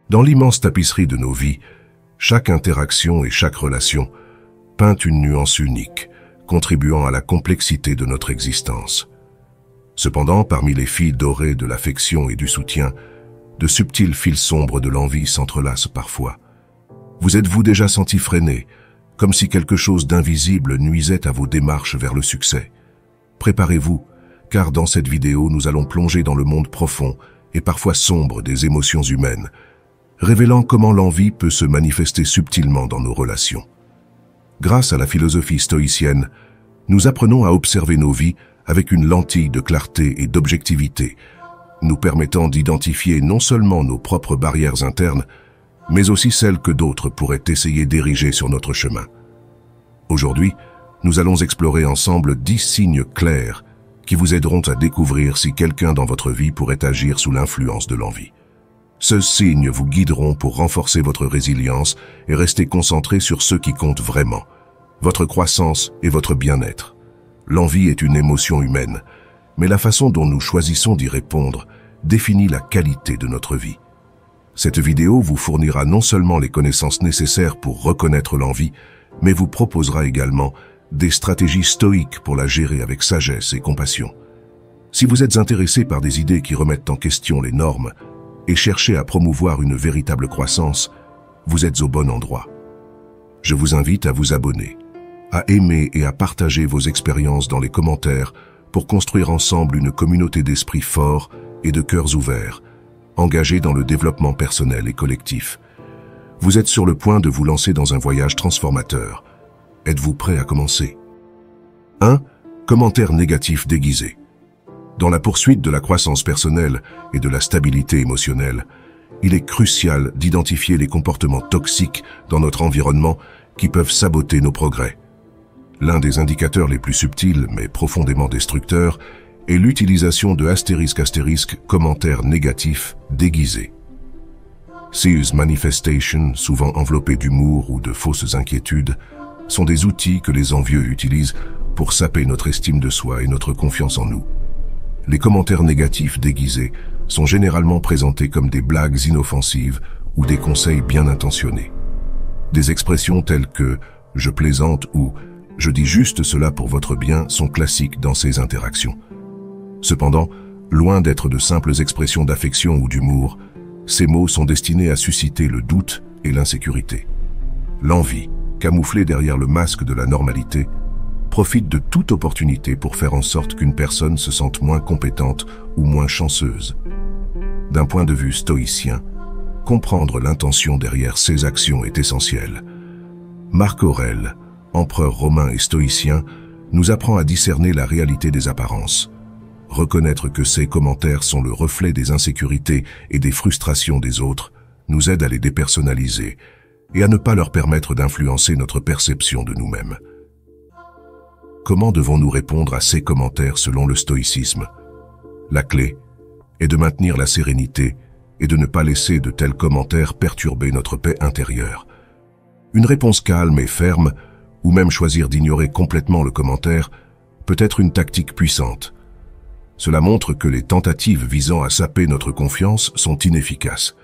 Dans l'immense tapisserie de nos vies, chaque interaction et chaque relation peint une nuance unique, contribuant à la complexité de notre existence. Cependant, parmi les fils dorés de l'affection et du soutien, de subtils fils sombres de l'envie s'entrelacent parfois. Vous êtes-vous déjà senti freiné, comme si quelque chose d'invisible nuisait à vos démarches vers le succès? Préparez-vous, car dans cette vidéo, nous allons plonger dans le monde profond et parfois sombre des émotions humaines, révélant comment l'envie peut se manifester subtilement dans nos relations. Grâce à la philosophie stoïcienne, nous apprenons à observer nos vies avec une lentille de clarté et d'objectivité, nous permettant d'identifier non seulement nos propres barrières internes, mais aussi celles que d'autres pourraient essayer d'ériger sur notre chemin. Aujourd'hui, nous allons explorer ensemble 10 signes clairs qui vous aideront à découvrir si quelqu'un dans votre vie pourrait agir sous l'influence de l'envie. Ces signes vous guideront pour renforcer votre résilience et rester concentré sur ce qui compte vraiment, votre croissance et votre bien-être. L'envie est une émotion humaine, mais la façon dont nous choisissons d'y répondre définit la qualité de notre vie. Cette vidéo vous fournira non seulement les connaissances nécessaires pour reconnaître l'envie, mais vous proposera également des stratégies stoïques pour la gérer avec sagesse et compassion. Si vous êtes intéressé par des idées qui remettent en question les normes et cherchez à promouvoir une véritable croissance, vous êtes au bon endroit. Je vous invite à vous abonner, à aimer et à partager vos expériences dans les commentaires pour construire ensemble une communauté d'esprits forts et de cœurs ouverts, engagés dans le développement personnel et collectif. Vous êtes sur le point de vous lancer dans un voyage transformateur. Êtes-vous prêt à commencer? 1. Commentaires négatifs déguisés. Dans la poursuite de la croissance personnelle et de la stabilité émotionnelle, il est crucial d'identifier les comportements toxiques dans notre environnement qui peuvent saboter nos progrès. L'un des indicateurs les plus subtils mais profondément destructeurs est l'utilisation de ** commentaires négatifs déguisés. Ces manifestations, souvent enveloppées d'humour ou de fausses inquiétudes, sont des outils que les envieux utilisent pour saper notre estime de soi et notre confiance en nous. Les commentaires négatifs déguisés sont généralement présentés comme des blagues inoffensives ou des conseils bien intentionnés. Des expressions telles que « je plaisante » ou « je dis juste cela pour votre bien » sont classiques dans ces interactions. Cependant, loin d'être de simples expressions d'affection ou d'humour, ces mots sont destinés à susciter le doute et l'insécurité. L'envie, camouflée derrière le masque de la normalité, profite de toute opportunité pour faire en sorte qu'une personne se sente moins compétente ou moins chanceuse. D'un point de vue stoïcien, comprendre l'intention derrière ces actions est essentiel. Marc Aurèle, empereur romain et stoïcien, nous apprend à discerner la réalité des apparences. Reconnaître que ces commentaires sont le reflet des insécurités et des frustrations des autres nous aide à les dépersonnaliser et à ne pas leur permettre d'influencer notre perception de nous-mêmes. Comment devons-nous répondre à ces commentaires selon le stoïcisme? La clé est de maintenir la sérénité et de ne pas laisser de tels commentaires perturber notre paix intérieure. Une réponse calme et ferme, ou même choisir d'ignorer complètement le commentaire, peut être une tactique puissante. Cela montre que les tentatives visant à saper notre confiance sont inefficaces.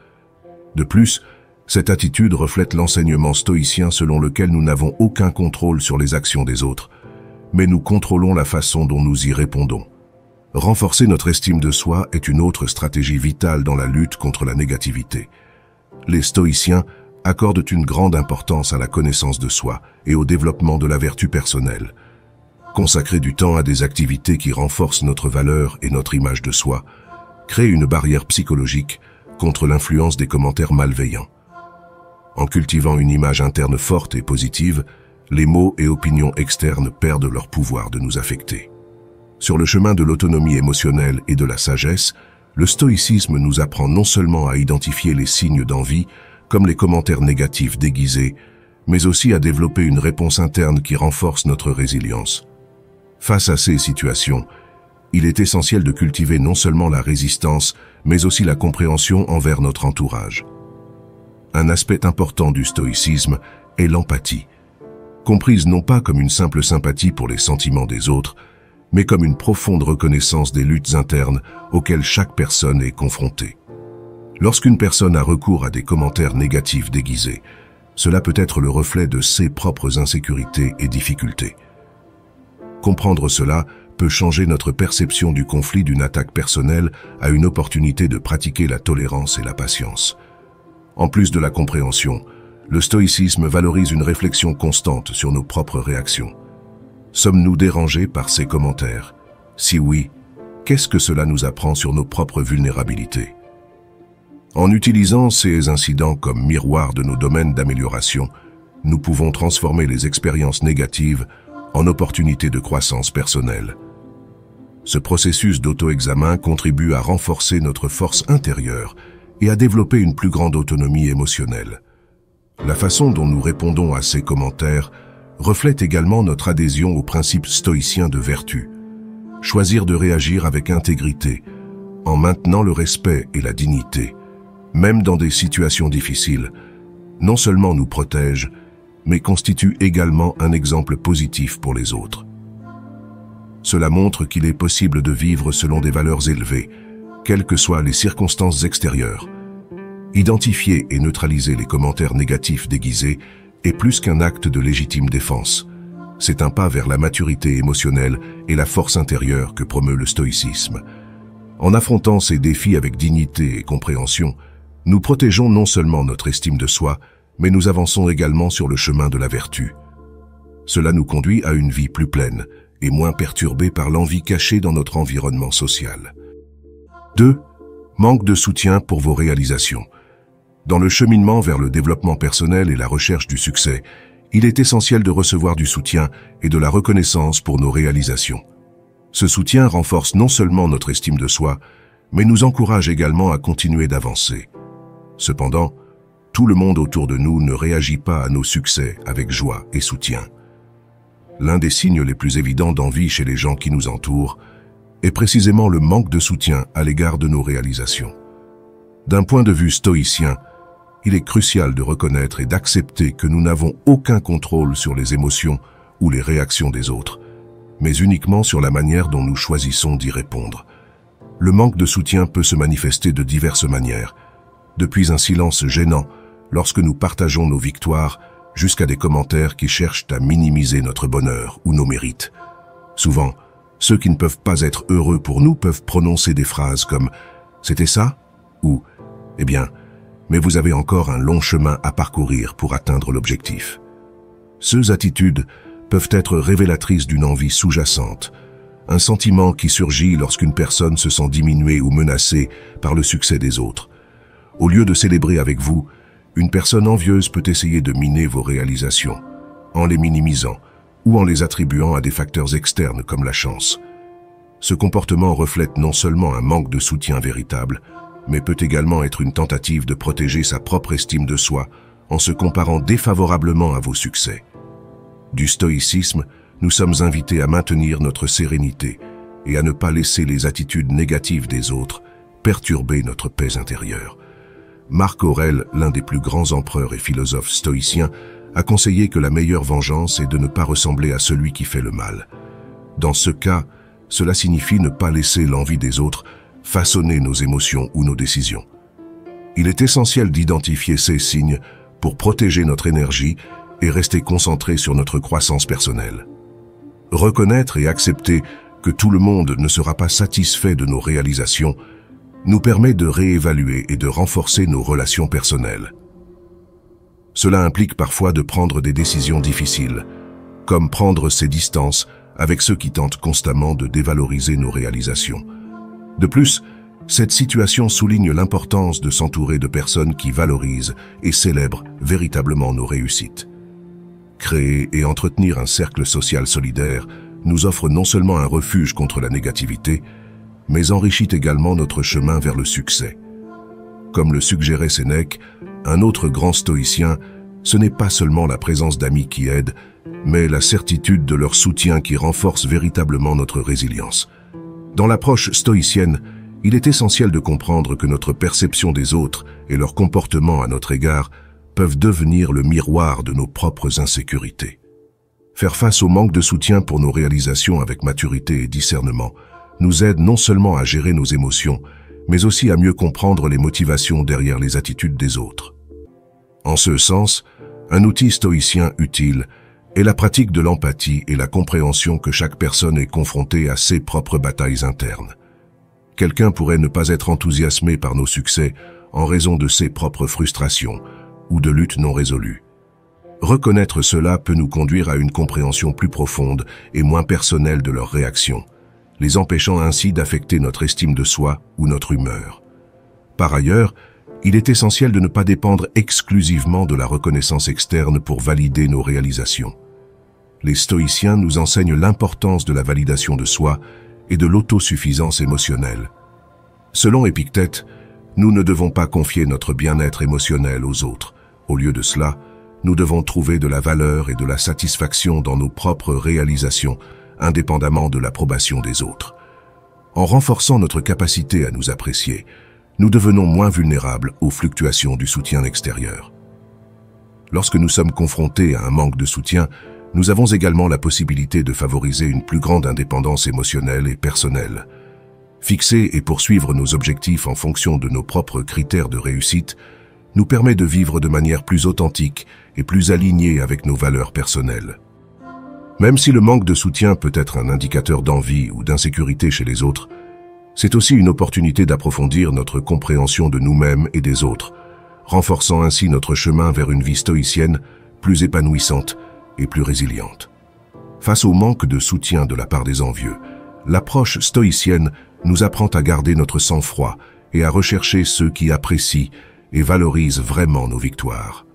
De plus, cette attitude reflète l'enseignement stoïcien selon lequel nous n'avons aucun contrôle sur les actions des autres, mais nous contrôlons la façon dont nous y répondons. Renforcer notre estime de soi est une autre stratégie vitale dans la lutte contre la négativité. Les stoïciens accordent une grande importance à la connaissance de soi et au développement de la vertu personnelle. Consacrer du temps à des activités qui renforcent notre valeur et notre image de soi crée une barrière psychologique contre l'influence des commentaires malveillants. En cultivant une image interne forte et positive, les mots et opinions externes perdent leur pouvoir de nous affecter. Sur le chemin de l'autonomie émotionnelle et de la sagesse, le stoïcisme nous apprend non seulement à identifier les signes d'envie, comme les commentaires négatifs déguisés, mais aussi à développer une réponse interne qui renforce notre résilience. Face à ces situations, il est essentiel de cultiver non seulement la résistance, mais aussi la compréhension envers notre entourage. Un aspect important du stoïcisme est l'empathie, comprise non pas comme une simple sympathie pour les sentiments des autres, mais comme une profonde reconnaissance des luttes internes auxquelles chaque personne est confrontée. Lorsqu'une personne a recours à des commentaires négatifs déguisés, cela peut être le reflet de ses propres insécurités et difficultés. Comprendre cela peut changer notre perception du conflit d'une attaque personnelle à une opportunité de pratiquer la tolérance et la patience. En plus de la compréhension, le stoïcisme valorise une réflexion constante sur nos propres réactions. Sommes-nous dérangés par ces commentaires? Si oui, qu'est-ce que cela nous apprend sur nos propres vulnérabilités? En utilisant ces incidents comme miroir de nos domaines d'amélioration, nous pouvons transformer les expériences négatives en opportunités de croissance personnelle. Ce processus d'auto-examen contribue à renforcer notre force intérieure et à développer une plus grande autonomie émotionnelle. La façon dont nous répondons à ces commentaires reflète également notre adhésion au principe stoïcien de vertu. Choisir de réagir avec intégrité, en maintenant le respect et la dignité, même dans des situations difficiles, non seulement nous protège, mais constitue également un exemple positif pour les autres. Cela montre qu'il est possible de vivre selon des valeurs élevées, quelles que soient les circonstances extérieures. Identifier et neutraliser les commentaires négatifs déguisés est plus qu'un acte de légitime défense. C'est un pas vers la maturité émotionnelle et la force intérieure que promeut le stoïcisme. En affrontant ces défis avec dignité et compréhension, nous protégeons non seulement notre estime de soi, mais nous avançons également sur le chemin de la vertu. Cela nous conduit à une vie plus pleine et moins perturbée par l'envie cachée dans notre environnement social. 2. Manque de soutien pour vos réalisations. Dans le cheminement vers le développement personnel et la recherche du succès, il est essentiel de recevoir du soutien et de la reconnaissance pour nos réalisations. Ce soutien renforce non seulement notre estime de soi, mais nous encourage également à continuer d'avancer. Cependant, tout le monde autour de nous ne réagit pas à nos succès avec joie et soutien. L'un des signes les plus évidents d'envie chez les gens qui nous entourent est précisément le manque de soutien à l'égard de nos réalisations. D'un point de vue stoïcien, il est crucial de reconnaître et d'accepter que nous n'avons aucun contrôle sur les émotions ou les réactions des autres, mais uniquement sur la manière dont nous choisissons d'y répondre. Le manque de soutien peut se manifester de diverses manières, depuis un silence gênant lorsque nous partageons nos victoires jusqu'à des commentaires qui cherchent à minimiser notre bonheur ou nos mérites. Souvent, ceux qui ne peuvent pas être heureux pour nous peuvent prononcer des phrases comme « C'était ça ?» ou « Eh bien, mais vous avez encore un long chemin à parcourir pour atteindre l'objectif. » Ces attitudes peuvent être révélatrices d'une envie sous-jacente, un sentiment qui surgit lorsqu'une personne se sent diminuée ou menacée par le succès des autres. Au lieu de célébrer avec vous, une personne envieuse peut essayer de miner vos réalisations, en les minimisant ou en les attribuant à des facteurs externes comme la chance. Ce comportement reflète non seulement un manque de soutien véritable, mais peut également être une tentative de protéger sa propre estime de soi en se comparant défavorablement à vos succès. Du stoïcisme, nous sommes invités à maintenir notre sérénité et à ne pas laisser les attitudes négatives des autres perturber notre paix intérieure. Marc Aurèle, l'un des plus grands empereurs et philosophes stoïciens, a conseillé que la meilleure vengeance est de ne pas ressembler à celui qui fait le mal. Dans ce cas, cela signifie ne pas laisser l'envie des autres façonner nos émotions ou nos décisions. Il est essentiel d'identifier ces signes pour protéger notre énergie et rester concentré sur notre croissance personnelle. Reconnaître et accepter que tout le monde ne sera pas satisfait de nos réalisations nous permet de réévaluer et de renforcer nos relations personnelles. Cela implique parfois de prendre des décisions difficiles, comme prendre ses distances avec ceux qui tentent constamment de dévaloriser nos réalisations. De plus, cette situation souligne l'importance de s'entourer de personnes qui valorisent et célèbrent véritablement nos réussites. Créer et entretenir un cercle social solidaire nous offre non seulement un refuge contre la négativité, mais enrichit également notre chemin vers le succès. Comme le suggérait Sénèque, un autre grand stoïcien, ce n'est pas seulement la présence d'amis qui aident, mais la certitude de leur soutien qui renforce véritablement notre résilience. Dans l'approche stoïcienne, il est essentiel de comprendre que notre perception des autres et leur comportement à notre égard peuvent devenir le miroir de nos propres insécurités. Faire face au manque de soutien pour nos réalisations avec maturité et discernement nous aide non seulement à gérer nos émotions, mais aussi à mieux comprendre les motivations derrière les attitudes des autres. En ce sens, un outil stoïcien utile est la pratique de l'empathie et la compréhension que chaque personne est confrontée à ses propres batailles internes. Quelqu'un pourrait ne pas être enthousiasmé par nos succès en raison de ses propres frustrations ou de luttes non résolues. Reconnaître cela peut nous conduire à une compréhension plus profonde et moins personnelle de leurs réactions, les empêchant ainsi d'affecter notre estime de soi ou notre humeur. Par ailleurs, il est essentiel de ne pas dépendre exclusivement de la reconnaissance externe pour valider nos réalisations. Les stoïciens nous enseignent l'importance de la validation de soi et de l'autosuffisance émotionnelle. Selon Épictète, nous ne devons pas confier notre bien-être émotionnel aux autres. Au lieu de cela, nous devons trouver de la valeur et de la satisfaction dans nos propres réalisations, indépendamment de l'approbation des autres. En renforçant notre capacité à nous apprécier, nous devenons moins vulnérables aux fluctuations du soutien extérieur. Lorsque nous sommes confrontés à un manque de soutien, nous avons également la possibilité de favoriser une plus grande indépendance émotionnelle et personnelle. Fixer et poursuivre nos objectifs en fonction de nos propres critères de réussite nous permet de vivre de manière plus authentique et plus alignée avec nos valeurs personnelles. Même si le manque de soutien peut être un indicateur d'envie ou d'insécurité chez les autres, c'est aussi une opportunité d'approfondir notre compréhension de nous-mêmes et des autres, renforçant ainsi notre chemin vers une vie stoïcienne plus épanouissante et plus résiliente. Face au manque de soutien de la part des envieux, l'approche stoïcienne nous apprend à garder notre sang-froid et à rechercher ceux qui apprécient et valorisent vraiment nos victoires.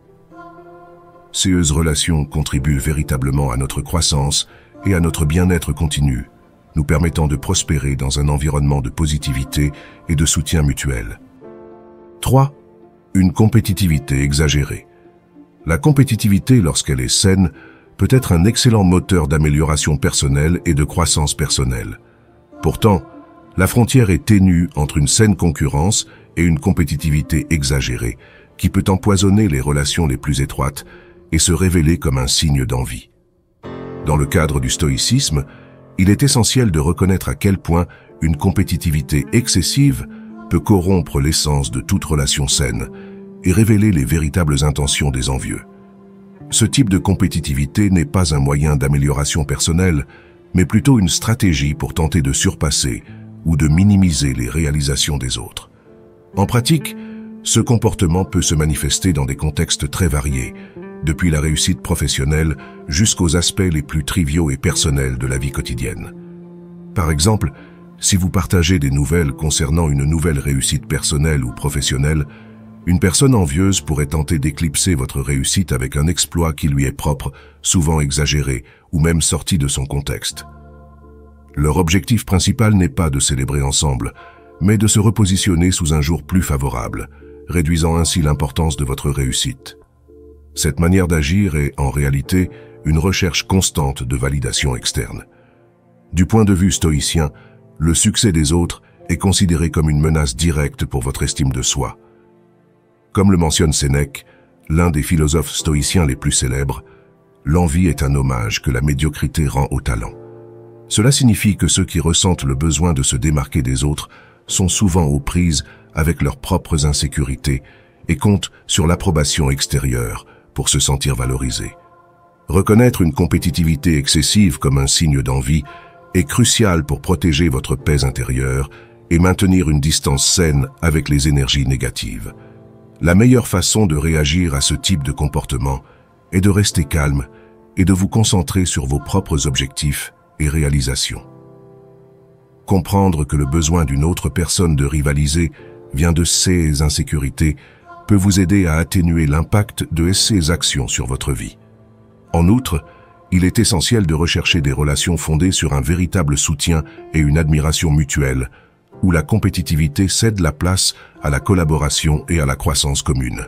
Ces relations contribuent véritablement à notre croissance et à notre bien-être continu, nous permettant de prospérer dans un environnement de positivité et de soutien mutuel. 3. Une compétitivité exagérée. La compétitivité, lorsqu'elle est saine, peut être un excellent moteur d'amélioration personnelle et de croissance personnelle. Pourtant, la frontière est ténue entre une saine concurrence et une compétitivité exagérée, qui peut empoisonner les relations les plus étroites et se révéler comme un signe d'envie. Dans le cadre du stoïcisme, il est essentiel de reconnaître à quel point une compétitivité excessive peut corrompre l'essence de toute relation saine et révéler les véritables intentions des envieux. Ce type de compétitivité n'est pas un moyen d'amélioration personnelle, mais plutôt une stratégie pour tenter de surpasser ou de minimiser les réalisations des autres. En pratique, ce comportement peut se manifester dans des contextes très variés, depuis la réussite professionnelle jusqu'aux aspects les plus triviaux et personnels de la vie quotidienne. Par exemple, si vous partagez des nouvelles concernant une nouvelle réussite personnelle ou professionnelle, une personne envieuse pourrait tenter d'éclipser votre réussite avec un exploit qui lui est propre, souvent exagéré ou même sorti de son contexte. Leur objectif principal n'est pas de célébrer ensemble, mais de se repositionner sous un jour plus favorable, réduisant ainsi l'importance de votre réussite. Cette manière d'agir est, en réalité, une recherche constante de validation externe. Du point de vue stoïcien, le succès des autres est considéré comme une menace directe pour votre estime de soi. Comme le mentionne Sénèque, l'un des philosophes stoïciens les plus célèbres, l'envie est un hommage que la médiocrité rend au talent. Cela signifie que ceux qui ressentent le besoin de se démarquer des autres sont souvent aux prises avec leurs propres insécurités et comptent sur l'approbation extérieure pour se sentir valorisés. Reconnaître une compétitivité excessive comme un signe d'envie est crucial pour protéger votre paix intérieure et maintenir une distance saine avec les énergies négatives. La meilleure façon de réagir à ce type de comportement est de rester calme et de vous concentrer sur vos propres objectifs et réalisations. Comprendre que le besoin d'une autre personne de rivaliser vient de ses insécurités peut vous aider à atténuer l'impact de ces actions sur votre vie. En outre, il est essentiel de rechercher des relations fondées sur un véritable soutien et une admiration mutuelle, où la compétitivité cède la place à la collaboration et à la croissance commune.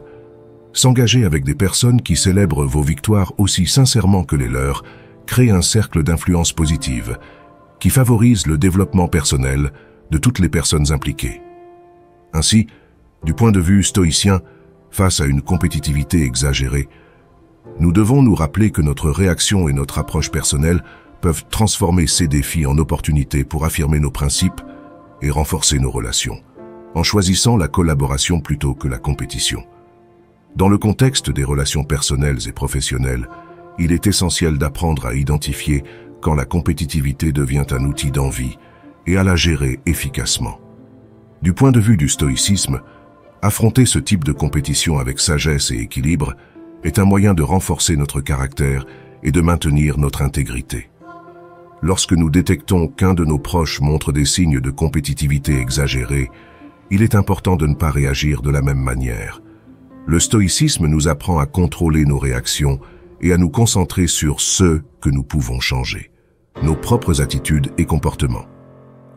S'engager avec des personnes qui célèbrent vos victoires aussi sincèrement que les leurs crée un cercle d'influence positive qui favorise le développement personnel de toutes les personnes impliquées. Ainsi, du point de vue stoïcien, face à une compétitivité exagérée, nous devons nous rappeler que notre réaction et notre approche personnelle peuvent transformer ces défis en opportunités pour affirmer nos principes et renforcer nos relations. en choisissant la collaboration plutôt que la compétition. Dans le contexte des relations personnelles et professionnelles, il est essentiel d'apprendre à identifier quand la compétitivité devient un outil d'envie et à la gérer efficacement. Du point de vue du stoïcisme, affronter ce type de compétition avec sagesse et équilibre est un moyen de renforcer notre caractère et de maintenir notre intégrité. Lorsque nous détectons qu'un de nos proches montre des signes de compétitivité exagérée, il est important de ne pas réagir de la même manière. Le stoïcisme nous apprend à contrôler nos réactions et à nous concentrer sur ce que nous pouvons changer, nos propres attitudes et comportements.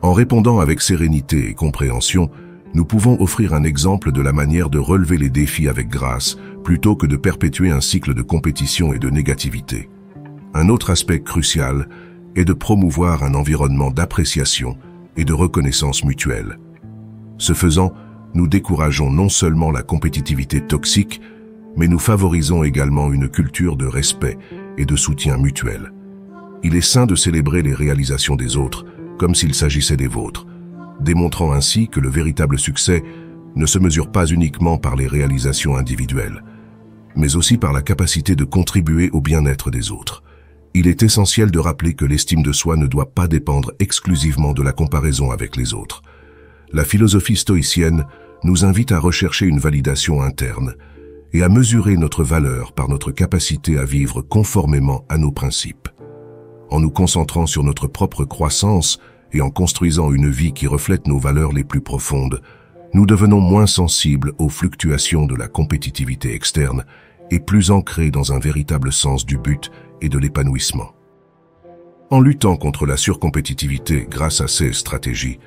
En répondant avec sérénité et compréhension, nous pouvons offrir un exemple de la manière de relever les défis avec grâce, plutôt que de perpétuer un cycle de compétition et de négativité. Un autre aspect crucial est de promouvoir un environnement d'appréciation et de reconnaissance mutuelle. Ce faisant, nous décourageons non seulement la compétitivité toxique, mais nous favorisons également une culture de respect et de soutien mutuel. Il est sain de célébrer les réalisations des autres comme s'il s'agissait des vôtres, démontrant ainsi que le véritable succès ne se mesure pas uniquement par les réalisations individuelles, mais aussi par la capacité de contribuer au bien-être des autres. Il est essentiel de rappeler que l'estime de soi ne doit pas dépendre exclusivement de la comparaison avec les autres. La philosophie stoïcienne nous invite à rechercher une validation interne et à mesurer notre valeur par notre capacité à vivre conformément à nos principes. En nous concentrant sur notre propre croissance et en construisant une vie qui reflète nos valeurs les plus profondes, nous devenons moins sensibles aux fluctuations de la compétitivité externe et plus ancrés dans un véritable sens du but et de l'épanouissement. En luttant contre la surcompétitivité grâce à ces stratégies,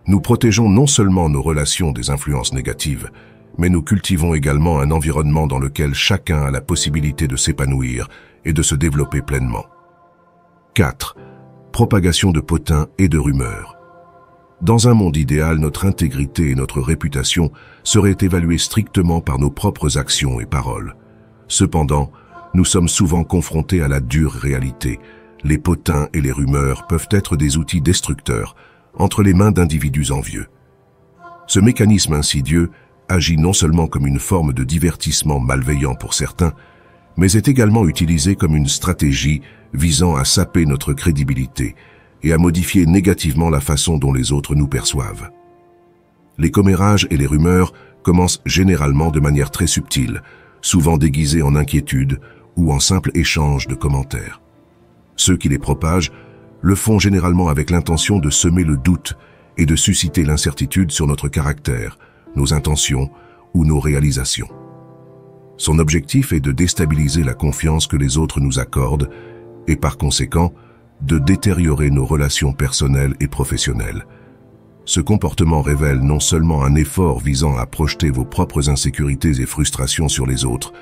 nous protégeons non seulement nos relations des influences négatives, mais nous cultivons également un environnement dans lequel chacun a la possibilité de s'épanouir et de se développer pleinement. 4. Propagation de potins et de rumeurs. Dans un monde idéal, notre intégrité et notre réputation seraient évaluées strictement par nos propres actions et paroles. Cependant, nous sommes souvent confrontés à la dure réalité. Les potins et les rumeurs peuvent être des outils destructeurs entre les mains d'individus envieux. Ce mécanisme insidieux agit non seulement comme une forme de divertissement malveillant pour certains, mais est également utilisé comme une stratégie visant à saper notre crédibilité et à modifier négativement la façon dont les autres nous perçoivent. Les commérages et les rumeurs commencent généralement de manière très subtile, souvent déguisées en inquiétude ou en simple échange de commentaires. Ceux qui les propagent le font généralement avec l'intention de semer le doute et de susciter l'incertitude sur notre caractère, nos intentions ou nos réalisations. Son objectif est de déstabiliser la confiance que les autres nous accordent et par conséquent, de détériorer nos relations personnelles et professionnelles. Ce comportement révèle non seulement un effort visant à projeter vos propres insécurités et frustrations sur les autres,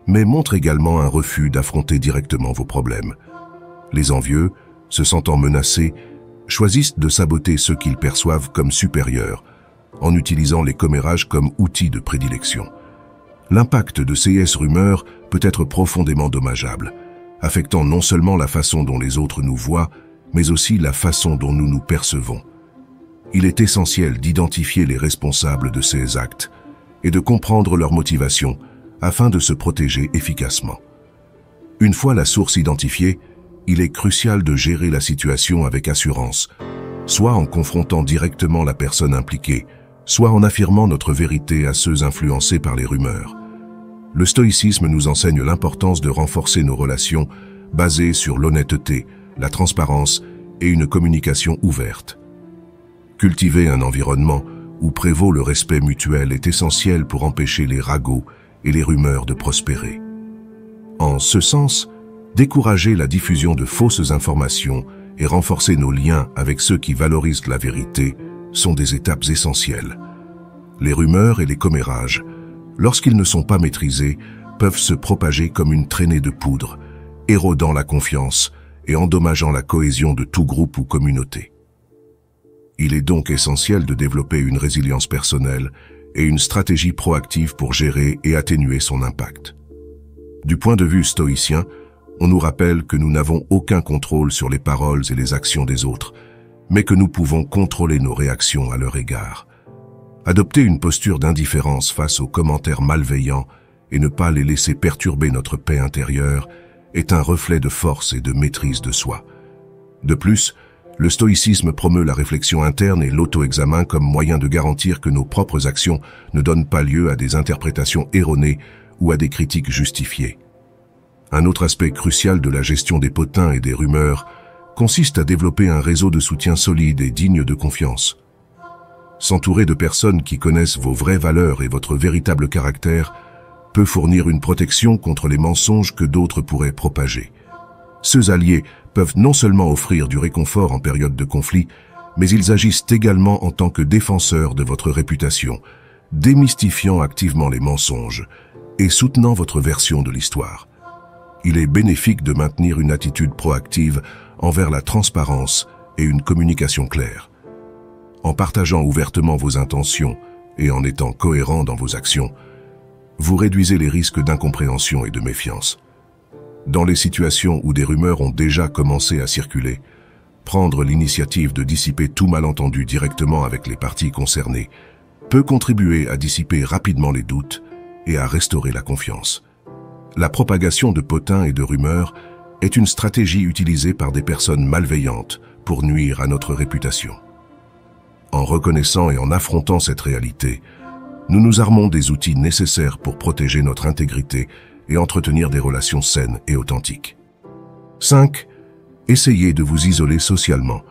mais montre également un refus d'affronter directement vos problèmes. Les envieux, se sentant menacés, choisissent de saboter ceux qu'ils perçoivent comme supérieurs, en utilisant les commérages comme outil de prédilection. L'impact de ces rumeurs peut être profondément dommageable, affectant non seulement la façon dont les autres nous voient, mais aussi la façon dont nous nous percevons. Il est essentiel d'identifier les responsables de ces actes et de comprendre leurs motivations afin de se protéger efficacement. Une fois la source identifiée, il est crucial de gérer la situation avec assurance, soit en confrontant directement la personne impliquée, soit en affirmant notre vérité à ceux influencés par les rumeurs. Le stoïcisme nous enseigne l'importance de renforcer nos relations basées sur l'honnêteté, la transparence et une communication ouverte. Cultiver un environnement où prévaut le respect mutuel est essentiel pour empêcher les ragots et les rumeurs de prospérer. En ce sens, décourager la diffusion de fausses informations et renforcer nos liens avec ceux qui valorisent la vérité sont des étapes essentielles. Les rumeurs et les commérages, lorsqu'ils ne sont pas maîtrisés, peuvent se propager comme une traînée de poudre, érodant la confiance et endommageant la cohésion de tout groupe ou communauté. Il est donc essentiel de développer une résilience personnelle et une stratégie proactive pour gérer et atténuer son impact. Du point de vue stoïcien, on nous rappelle que nous n'avons aucun contrôle sur les paroles et les actions des autres, mais que nous pouvons contrôler nos réactions à leur égard. Adopter une posture d'indifférence face aux commentaires malveillants et ne pas les laisser perturber notre paix intérieure est un reflet de force et de maîtrise de soi. De plus, le stoïcisme promeut la réflexion interne et l'auto-examen comme moyen de garantir que nos propres actions ne donnent pas lieu à des interprétations erronées ou à des critiques justifiées. Un autre aspect crucial de la gestion des potins et des rumeurs consiste à développer un réseau de soutien solide et digne de confiance. S'entourer de personnes qui connaissent vos vraies valeurs et votre véritable caractère peut fournir une protection contre les mensonges que d'autres pourraient propager. Ceux alliés peuvent non seulement offrir du réconfort en période de conflit, mais ils agissent également en tant que défenseurs de votre réputation, démystifiant activement les mensonges et soutenant votre version de l'histoire. Il est bénéfique de maintenir une attitude proactive envers la transparence et une communication claire. En partageant ouvertement vos intentions et en étant cohérent dans vos actions, vous réduisez les risques d'incompréhension et de méfiance. Dans les situations où des rumeurs ont déjà commencé à circuler, prendre l'initiative de dissiper tout malentendu directement avec les parties concernées peut contribuer à dissiper rapidement les doutes et à restaurer la confiance. La propagation de potins et de rumeurs est une stratégie utilisée par des personnes malveillantes pour nuire à notre réputation. En reconnaissant et en affrontant cette réalité, nous nous armons des outils nécessaires pour protéger notre intégrité et entretenir des relations saines et authentiques. 5. Essayez de vous isoler socialement.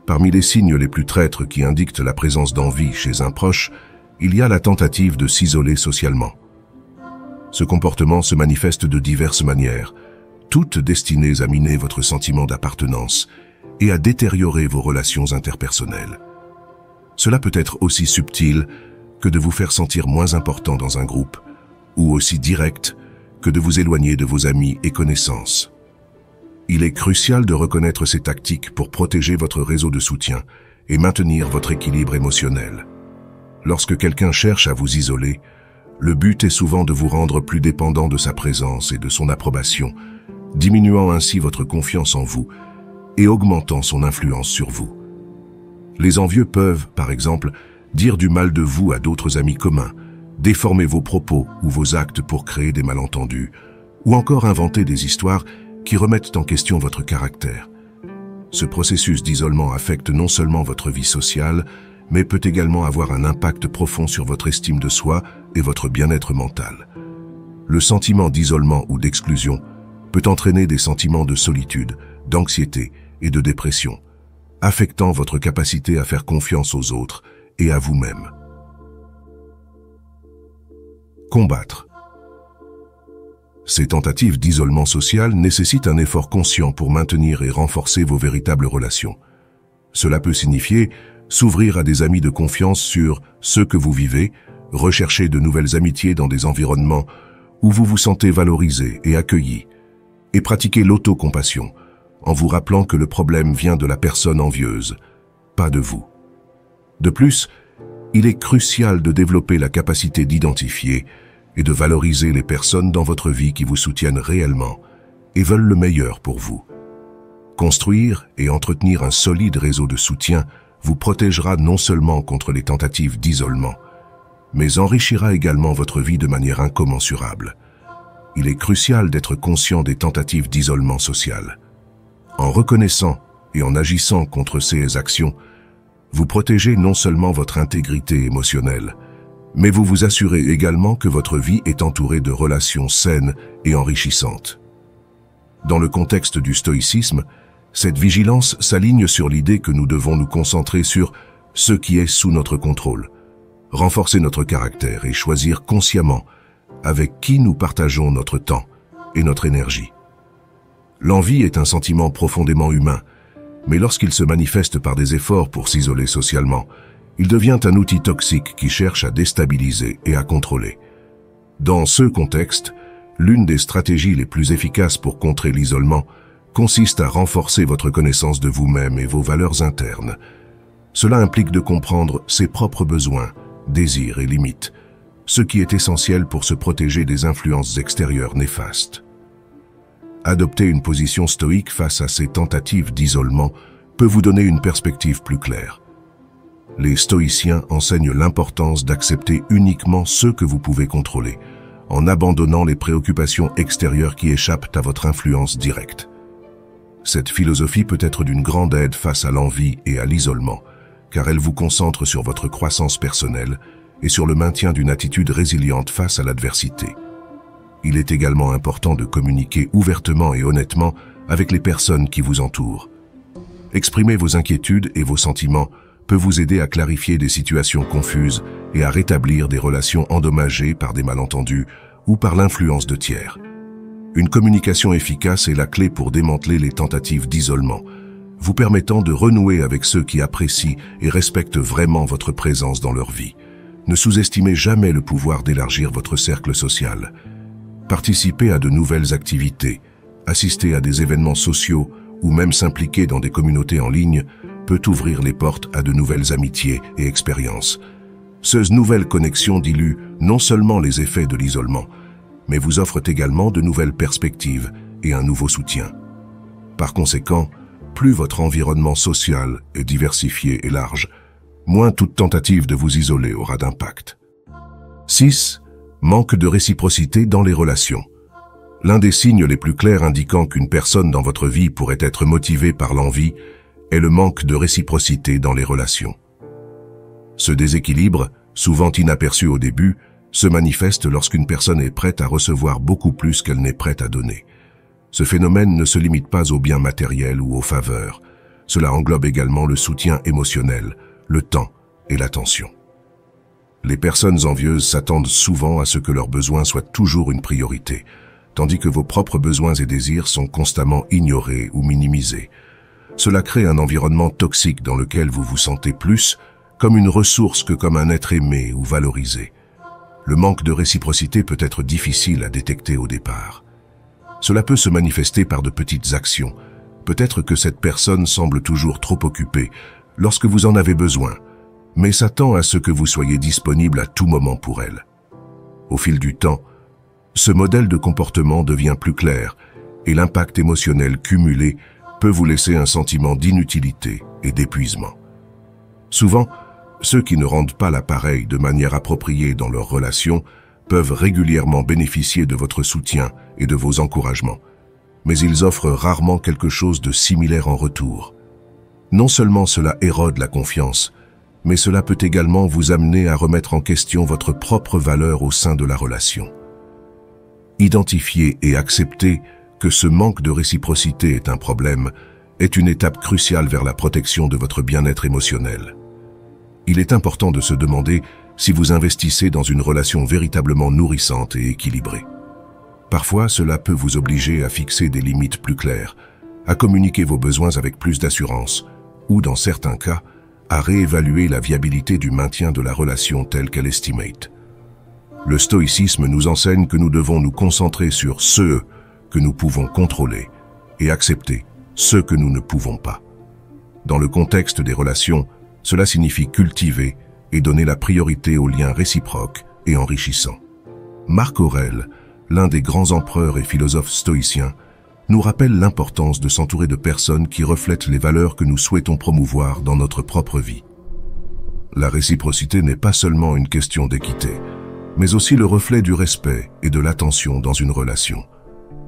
Parmi les signes les plus traîtres qui indiquent la présence d'envie chez un proche, il y a la tentative de s'isoler socialement. Ce comportement se manifeste de diverses manières, toutes destinées à miner votre sentiment d'appartenance et à détériorer vos relations interpersonnelles. Cela peut être aussi subtil que de vous faire sentir moins important dans un groupe, ou aussi direct que de vous éloigner de vos amis et connaissances. Il est crucial de reconnaître ces tactiques pour protéger votre réseau de soutien et maintenir votre équilibre émotionnel. Lorsque quelqu'un cherche à vous isoler, le but est souvent de vous rendre plus dépendant de sa présence et de son approbation, diminuant ainsi votre confiance en vous et augmentant son influence sur vous. Les envieux peuvent, par exemple, dire du mal de vous à d'autres amis communs, déformer vos propos ou vos actes pour créer des malentendus, ou encore inventer des histoires qui remettent en question votre caractère. Ce processus d'isolement affecte non seulement votre vie sociale, mais peut également avoir un impact profond sur votre estime de soi et votre bien-être mental. Le sentiment d'isolement ou d'exclusion peut entraîner des sentiments de solitude, d'anxiété et de dépression, affectant votre capacité à faire confiance aux autres et à vous-même. Combattre. Ces tentatives d'isolement social nécessitent un effort conscient pour maintenir et renforcer vos véritables relations. Cela peut signifier s'ouvrir à des amis de confiance sur ce que vous vivez, rechercher de nouvelles amitiés dans des environnements où vous vous sentez valorisé et accueilli, et pratiquer l'autocompassion en vous rappelant que le problème vient de la personne envieuse, pas de vous. De plus, il est crucial de développer la capacité d'identifier et de valoriser les personnes dans votre vie qui vous soutiennent réellement et veulent le meilleur pour vous. Construire et entretenir un solide réseau de soutien vous protégera non seulement contre les tentatives d'isolement, mais enrichira également votre vie de manière incommensurable. Il est crucial d'être conscient des tentatives d'isolement social. En reconnaissant et en agissant contre ces actions, vous protégez non seulement votre intégrité émotionnelle, mais vous vous assurez également que votre vie est entourée de relations saines et enrichissantes. Dans le contexte du stoïcisme, cette vigilance s'aligne sur l'idée que nous devons nous concentrer sur ce qui est sous notre contrôle, renforcer notre caractère et choisir consciemment avec qui nous partageons notre temps et notre énergie. L'envie est un sentiment profondément humain, mais lorsqu'il se manifeste par des efforts pour s'isoler socialement, il devient un outil toxique qui cherche à déstabiliser et à contrôler. Dans ce contexte, l'une des stratégies les plus efficaces pour contrer l'isolement consiste à renforcer votre connaissance de vous-même et vos valeurs internes. Cela implique de comprendre ses propres besoins, désirs et limites, ce qui est essentiel pour se protéger des influences extérieures néfastes. Adopter une position stoïque face à ces tentatives d'isolement peut vous donner une perspective plus claire. les stoïciens enseignent l'importance d'accepter uniquement ce que vous pouvez contrôler, en abandonnant les préoccupations extérieures qui échappent à votre influence directe. Cette philosophie peut être d'une grande aide face à l'envie et à l'isolement, car elle vous concentre sur votre croissance personnelle et sur le maintien d'une attitude résiliente face à l'adversité. Il est également important de communiquer ouvertement et honnêtement avec les personnes qui vous entourent. Exprimer vos inquiétudes et vos sentiments peut vous aider à clarifier des situations confuses et à rétablir des relations endommagées par des malentendus ou par l'influence de tiers. Une communication efficace est la clé pour démanteler les tentatives d'isolement, vous permettant de renouer avec ceux qui apprécient et respectent vraiment votre présence dans leur vie. Ne sous-estimez jamais le pouvoir d'élargir votre cercle social. Participer à de nouvelles activités, assister à des événements sociaux ou même s'impliquer dans des communautés en ligne peut ouvrir les portes à de nouvelles amitiés et expériences. Ces nouvelles connexions diluent non seulement les effets de l'isolement, mais vous offrent également de nouvelles perspectives et un nouveau soutien. Par conséquent, plus votre environnement social est diversifié et large, moins toute tentative de vous isoler aura d'impact. 6. Manque de réciprocité dans les relations. L'un des signes les plus clairs indiquant qu'une personne dans votre vie pourrait être motivée par l'envie est le manque de réciprocité dans les relations. Ce déséquilibre, souvent inaperçu au début, se manifeste lorsqu'une personne est prête à recevoir beaucoup plus qu'elle n'est prête à donner. Ce phénomène ne se limite pas aux biens matériels ou aux faveurs. Cela englobe également le soutien émotionnel, le temps et l'attention. Les personnes envieuses s'attendent souvent à ce que leurs besoins soient toujours une priorité, tandis que vos propres besoins et désirs sont constamment ignorés ou minimisés. Cela crée un environnement toxique dans lequel vous vous sentez plus comme une ressource que comme un être aimé ou valorisé. Le manque de réciprocité peut être difficile à détecter au départ. Cela peut se manifester par de petites actions. Peut-être que cette personne semble toujours trop occupée lorsque vous en avez besoin, mais s'attend à ce que vous soyez disponible à tout moment pour elle. Au fil du temps, ce modèle de comportement devient plus clair et l'impact émotionnel cumulé peut vous laisser un sentiment d'inutilité et d'épuisement. Souvent, ceux qui ne rendent pas l'appareil de manière appropriée dans leurs relations peuvent régulièrement bénéficier de votre soutien et de vos encouragements, mais ils offrent rarement quelque chose de similaire en retour. Non seulement cela érode la confiance, mais cela peut également vous amener à remettre en question votre propre valeur au sein de la relation. Identifier et accepter que ce manque de réciprocité est un problème est une étape cruciale vers la protection de votre bien-être émotionnel. Il est important de se demander si vous investissez dans une relation véritablement nourrissante et équilibrée. Parfois, cela peut vous obliger à fixer des limites plus claires, à communiquer vos besoins avec plus d'assurance, ou dans certains cas, à réévaluer la viabilité du maintien de la relation telle qu'elle estimate. Le stoïcisme nous enseigne que nous devons nous concentrer sur ce que nous pouvons contrôler et accepter ce que nous ne pouvons pas. Dans le contexte des relations, cela signifie cultiver et donner la priorité aux liens réciproques et enrichissants. Marc Aurèle, l'un des grands empereurs et philosophes stoïciens, nous rappelle l'importance de s'entourer de personnes qui reflètent les valeurs que nous souhaitons promouvoir dans notre propre vie. La réciprocité n'est pas seulement une question d'équité, mais aussi le reflet du respect et de l'attention dans une relation.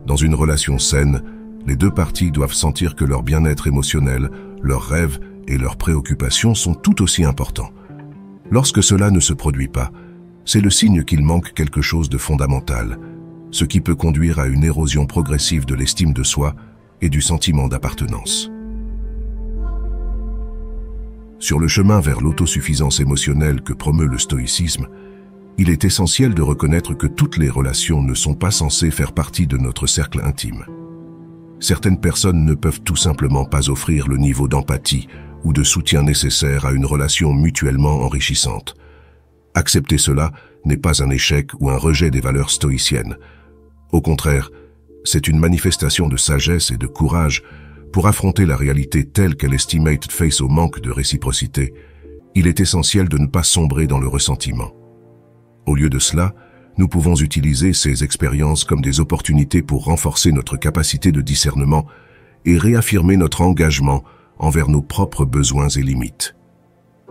Dans une relation saine, les deux parties doivent sentir que leur bien-être émotionnel, leurs rêves et leurs préoccupations sont tout aussi importants. Lorsque cela ne se produit pas, c'est le signe qu'il manque quelque chose de fondamental, ce qui peut conduire à une érosion progressive de l'estime de soi et du sentiment d'appartenance. Sur le chemin vers l'autosuffisance émotionnelle que promeut le stoïcisme, il est essentiel de reconnaître que toutes les relations ne sont pas censées faire partie de notre cercle intime. Certaines personnes ne peuvent tout simplement pas offrir le niveau d'empathie ou de soutien nécessaire à une relation mutuellement enrichissante. Accepter cela n'est pas un échec ou un rejet des valeurs stoïciennes. Au contraire, c'est une manifestation de sagesse et de courage pour affronter la réalité telle qu'elle estimate face au manque de réciprocité. Il est essentiel de ne pas sombrer dans le ressentiment. Au lieu de cela, nous pouvons utiliser ces expériences comme des opportunités pour renforcer notre capacité de discernement et réaffirmer notre engagement envers nos propres besoins et limites.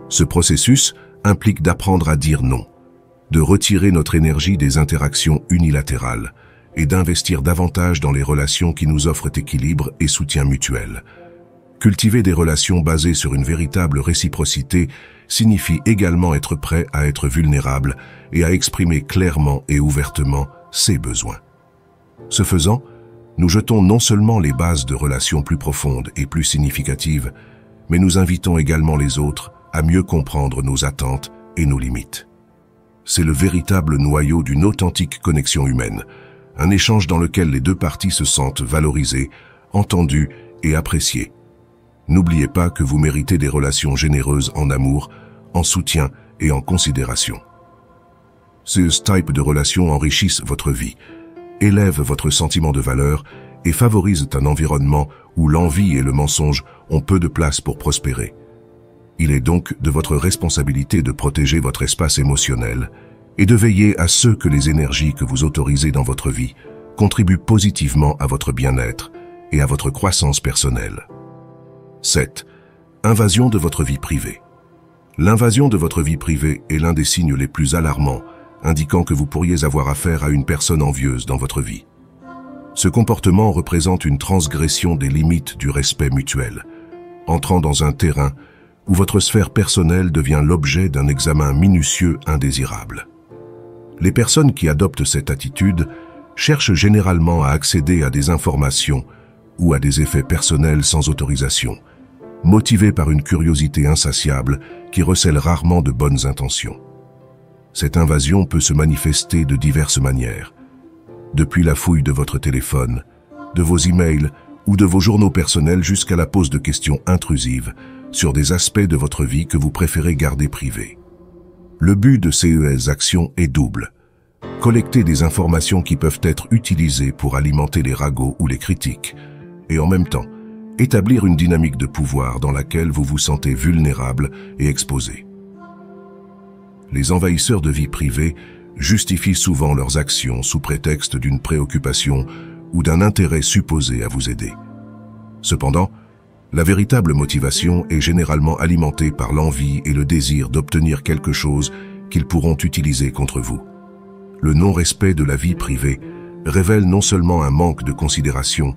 Ce processus implique d'apprendre à dire non, de retirer notre énergie des interactions unilatérales et d'investir davantage dans les relations qui nous offrent équilibre et soutien mutuel. Cultiver des relations basées sur une véritable réciprocité signifie également être prêt à être vulnérable et à exprimer clairement et ouvertement ses besoins. Ce faisant, nous jetons non seulement les bases de relations plus profondes et plus significatives, mais nous invitons également les autres à mieux comprendre nos attentes et nos limites. C'est le véritable noyau d'une authentique connexion humaine, un échange dans lequel les deux parties se sentent valorisées, entendues et appréciées. N'oubliez pas que vous méritez des relations généreuses en amour, en soutien et en considération. Ces types de relations enrichissent votre vie, élèvent votre sentiment de valeur et favorisent un environnement où l'envie et le mensonge ont peu de place pour prospérer. Il est donc de votre responsabilité de protéger votre espace émotionnel et de veiller à ce que les énergies que vous autorisez dans votre vie contribuent positivement à votre bien-être et à votre croissance personnelle. 7. Invasion de votre vie privée. L'invasion de votre vie privée est l'un des signes les plus alarmants, indiquant que vous pourriez avoir affaire à une personne envieuse dans votre vie. Ce comportement représente une transgression des limites du respect mutuel, entrant dans un terrain où votre sphère personnelle devient l'objet d'un examen minutieux indésirable. Les personnes qui adoptent cette attitude cherchent généralement à accéder à des informations ou à des effets personnels sans autorisation, motivées par une curiosité insatiable qui recèle rarement de bonnes intentions. Cette invasion peut se manifester de diverses manières, depuis la fouille de votre téléphone, de vos emails ou de vos journaux personnels jusqu'à la pose de questions intrusives sur des aspects de votre vie que vous préférez garder privés. Le but de ces actions est double. Collecter des informations qui peuvent être utilisées pour alimenter les ragots ou les critiques, et en même temps, établir une dynamique de pouvoir dans laquelle vous vous sentez vulnérable et exposé. Les envahisseurs de vie privée justifient souvent leurs actions sous prétexte d'une préoccupation ou d'un intérêt supposé à vous aider. Cependant, la véritable motivation est généralement alimentée par l'envie et le désir d'obtenir quelque chose qu'ils pourront utiliser contre vous. Le non-respect de la vie privée révèle non seulement un manque de considération,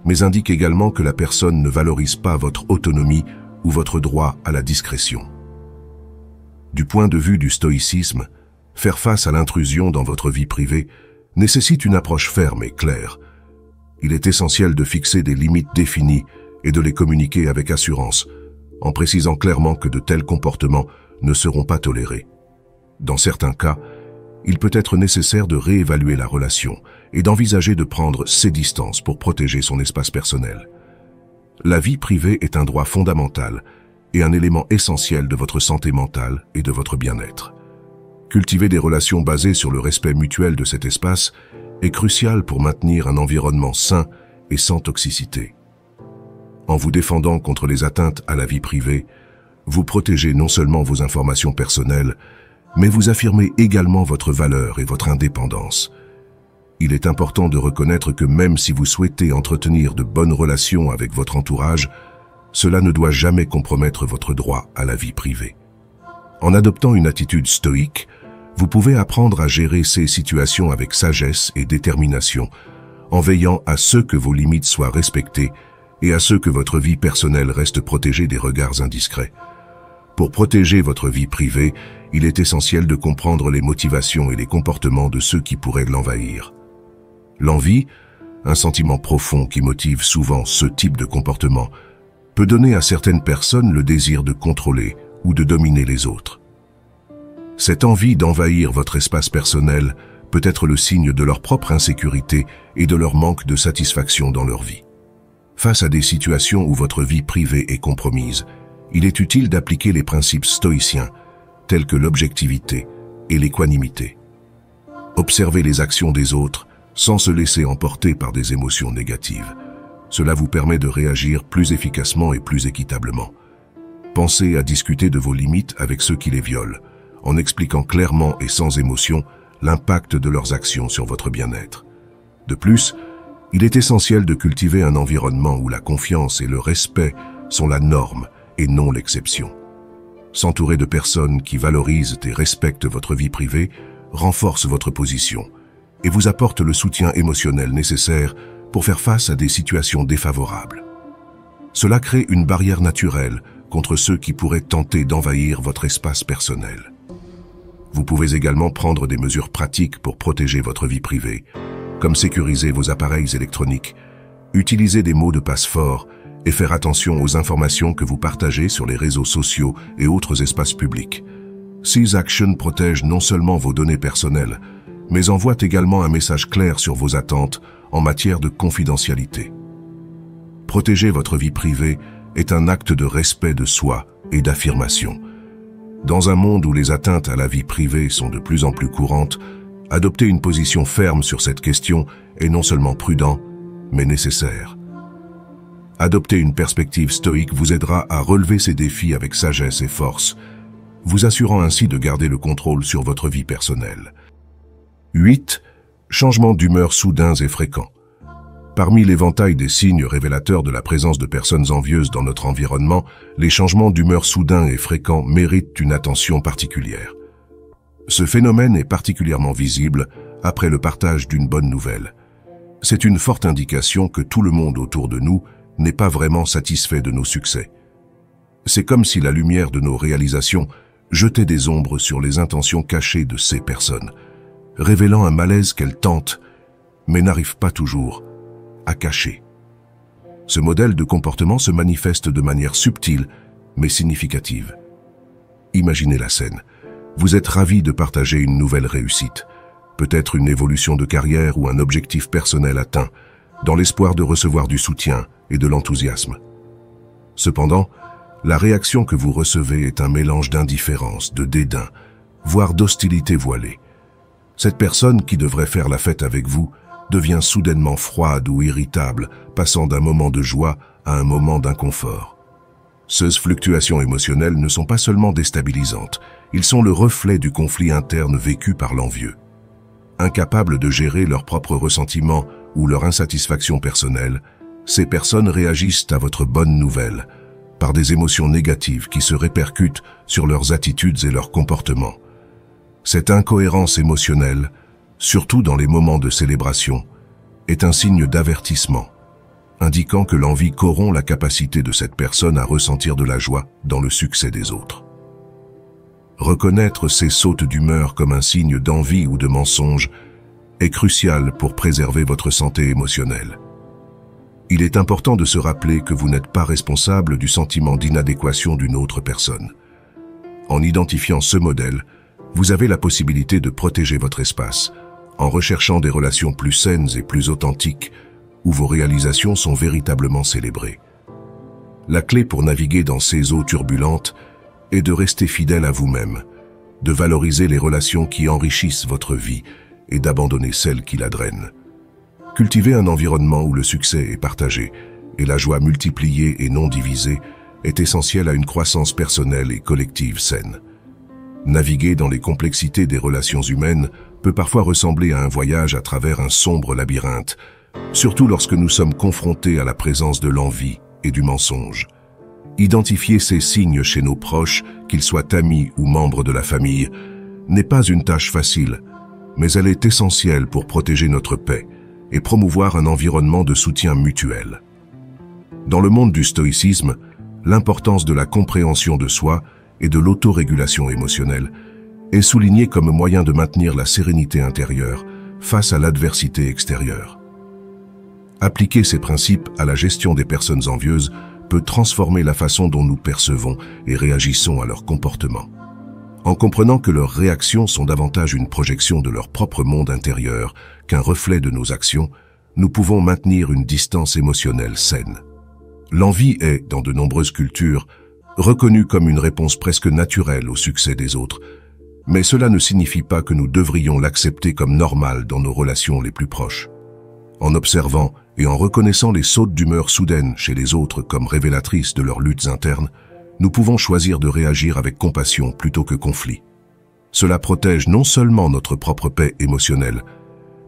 mais indique également que la personne ne valorise pas votre autonomie ou votre droit à la discrétion. Du point de vue du stoïcisme, faire face à l'intrusion dans votre vie privée nécessite une approche ferme et claire. Il est essentiel de fixer des limites définies et de les communiquer avec assurance, en précisant clairement que de tels comportements ne seront pas tolérés. Dans certains cas, il peut être nécessaire de réévaluer la relation et d'envisager de prendre ses distances pour protéger son espace personnel. La vie privée est un droit fondamental et un élément essentiel de votre santé mentale et de votre bien-être. Cultiver des relations basées sur le respect mutuel de cet espace est crucial pour maintenir un environnement sain et sans toxicité. En vous défendant contre les atteintes à la vie privée, vous protégez non seulement vos informations personnelles, mais vous affirmez également votre valeur et votre indépendance. Il est important de reconnaître que même si vous souhaitez entretenir de bonnes relations avec votre entourage, cela ne doit jamais compromettre votre droit à la vie privée. En adoptant une attitude stoïque, vous pouvez apprendre à gérer ces situations avec sagesse et détermination, en veillant à ce que vos limites soient respectées et à ce que votre vie personnelle reste protégée des regards indiscrets. Pour protéger votre vie privée, il est essentiel de comprendre les motivations et les comportements de ceux qui pourraient l'envahir. L'envie, un sentiment profond qui motive souvent ce type de comportement, peut donner à certaines personnes le désir de contrôler ou de dominer les autres. Cette envie d'envahir votre espace personnel peut être le signe de leur propre insécurité et de leur manque de satisfaction dans leur vie. Face à des situations où votre vie privée est compromise, il est utile d'appliquer les principes stoïciens, tels que l'objectivité et l'équanimité. Observez les actions des autres sans se laisser emporter par des émotions négatives. Cela vous permet de réagir plus efficacement et plus équitablement. Pensez à discuter de vos limites avec ceux qui les violent, en expliquant clairement et sans émotion l'impact de leurs actions sur votre bien-être. De plus, il est essentiel de cultiver un environnement où la confiance et le respect sont la norme et non l'exception. S'entourer de personnes qui valorisent et respectent votre vie privée renforce votre position et vous apporte le soutien émotionnel nécessaire pour faire face à des situations défavorables. Cela crée une barrière naturelle contre ceux qui pourraient tenter d'envahir votre espace personnel. Vous pouvez également prendre des mesures pratiques pour protéger votre vie privée, comme sécuriser vos appareils électroniques, utiliser des mots de passe forts et faire attention aux informations que vous partagez sur les réseaux sociaux et autres espaces publics. Ces actions protègent non seulement vos données personnelles, mais envoient également un message clair sur vos attentes en matière de confidentialité. Protéger votre vie privée est un acte de respect de soi et d'affirmation. Dans un monde où les atteintes à la vie privée sont de plus en plus courantes, adopter une position ferme sur cette question est non seulement prudent, mais nécessaire. Adopter une perspective stoïque vous aidera à relever ces défis avec sagesse et force, vous assurant ainsi de garder le contrôle sur votre vie personnelle. 8. Changements d'humeur soudains et fréquents. Parmi l'éventail des signes révélateurs de la présence de personnes envieuses dans notre environnement, les changements d'humeur soudains et fréquents méritent une attention particulière. Ce phénomène est particulièrement visible après le partage d'une bonne nouvelle. C'est une forte indication que tout le monde autour de nous n'est pas vraiment satisfait de nos succès. C'est comme si la lumière de nos réalisations jetait des ombres sur les intentions cachées de ces personnes, révélant un malaise qu'elles tentent, mais n'arrivent pas toujours, à cacher. Ce modèle de comportement se manifeste de manière subtile, mais significative. Imaginez la scène. Vous êtes ravi de partager une nouvelle réussite, peut-être une évolution de carrière ou un objectif personnel atteint, dans l'espoir de recevoir du soutien et de l'enthousiasme. Cependant, la réaction que vous recevez est un mélange d'indifférence, de dédain, voire d'hostilité voilée. Cette personne qui devrait faire la fête avec vous devient soudainement froide ou irritable, passant d'un moment de joie à un moment d'inconfort. Ces fluctuations émotionnelles ne sont pas seulement déstabilisantes, ils sont le reflet du conflit interne vécu par l'envieux. Incapables de gérer leurs propres ressentiments ou leur insatisfaction personnelle, ces personnes réagissent à votre bonne nouvelle par des émotions négatives qui se répercutent sur leurs attitudes et leurs comportements. Cette incohérence émotionnelle, surtout dans les moments de célébration, est un signe d'avertissement, indiquant que l'envie corrompt la capacité de cette personne à ressentir de la joie dans le succès des autres. Reconnaître ces sautes d'humeur comme un signe d'envie ou de mensonge est crucial pour préserver votre santé émotionnelle. Il est important de se rappeler que vous n'êtes pas responsable du sentiment d'inadéquation d'une autre personne. En identifiant ce modèle, vous avez la possibilité de protéger votre espace, en recherchant des relations plus saines et plus authentiques, où vos réalisations sont véritablement célébrées. La clé pour naviguer dans ces eaux turbulentes est de rester fidèle à vous-même, de valoriser les relations qui enrichissent votre vie et d'abandonner celles qui la drainent. Cultiver un environnement où le succès est partagé et la joie multipliée et non divisée est essentiel à une croissance personnelle et collective saine. Naviguer dans les complexités des relations humaines peut parfois ressembler à un voyage à travers un sombre labyrinthe, surtout lorsque nous sommes confrontés à la présence de l'envie et du mensonge. Identifier ces signes chez nos proches, qu'ils soient amis ou membres de la famille, n'est pas une tâche facile, mais elle est essentielle pour protéger notre paix et promouvoir un environnement de soutien mutuel. Dans le monde du stoïcisme, l'importance de la compréhension de soi et de l'autorégulation émotionnelle est soulignée comme moyen de maintenir la sérénité intérieure face à l'adversité extérieure. Appliquer ces principes à la gestion des personnes envieuses peut transformer la façon dont nous percevons et réagissons à leur comportement. En comprenant que leurs réactions sont davantage une projection de leur propre monde intérieur qu'un reflet de nos actions, nous pouvons maintenir une distance émotionnelle saine. L'envie est, dans de nombreuses cultures, reconnue comme une réponse presque naturelle au succès des autres, mais cela ne signifie pas que nous devrions l'accepter comme normal dans nos relations les plus proches. En observant et en reconnaissant les sautes d'humeur soudaines chez les autres comme révélatrices de leurs luttes internes, nous pouvons choisir de réagir avec compassion plutôt que conflit. Cela protège non seulement notre propre paix émotionnelle,